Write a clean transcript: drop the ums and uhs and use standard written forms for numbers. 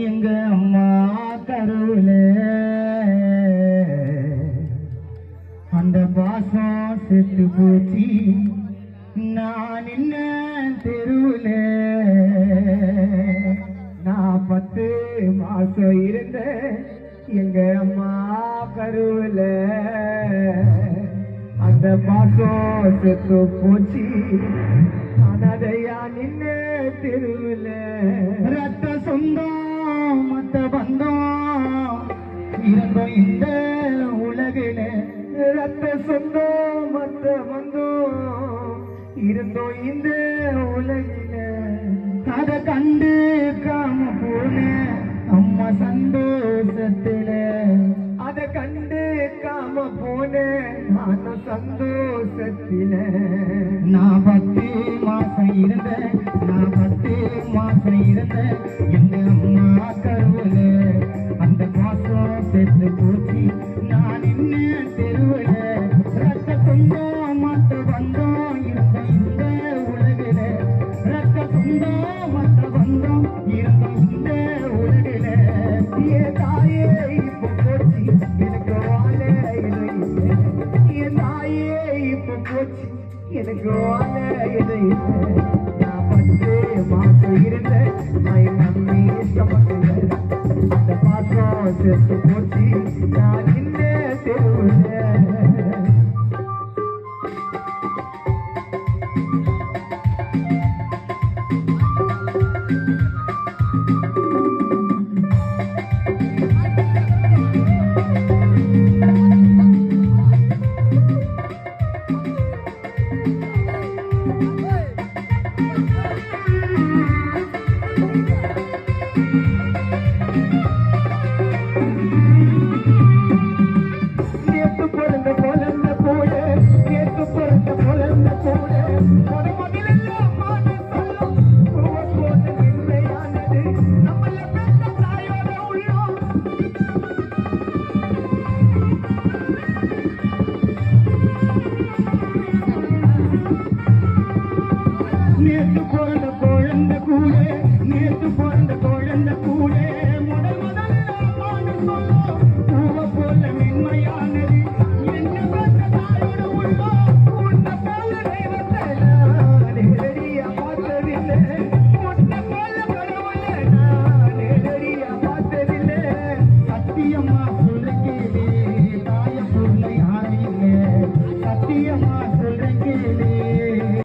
எங்க அம்மா கருவுல அந்த பாசம் செத்து போச்சு. நான் நின்ன தெருவுல நான் 10 மாசம் இருந்த எங்க அம்மா கருவுல அந்த பாசம் செத்து போச்சு. அனதையா நின்ன தெருவுல ரத்த சொந்தம் மத்த பந்தம் இருந்தோம் இந்த உலகில. ரத்த சொந்தம் மத்த பந்தம் இருந்தோம் இந்த உலகில. அத கண்டு காம போன அம்மா சந்தோஷத்துல. அத கண்டு காம போன நானும் சந்தோஷத்தில. நான் 10 மாசம் இருந்த நான் 10 மாசம் இருந்த எங்க அம்மா கருவுல அந்த மாசம் செத்து போச்சு. நான் நின்ன தெருவுல ரத்த சொந்தம் மத்த பந்தம் இருந்த இந்த உலகில. ரத்த சொந்தம் மத்த பந்தம் இருந்த இந்த உலகில. என் தாயே இப்ப போச்சு எனக்கு வாழ இது இல்லை. என் தாயே இப்ப போச்சு எனக்கு வாழ இது இல்லை. நான் 10 மாசம் இருந்த my mummy stomach அந்த பாசம் செத்து போச்சு. நான்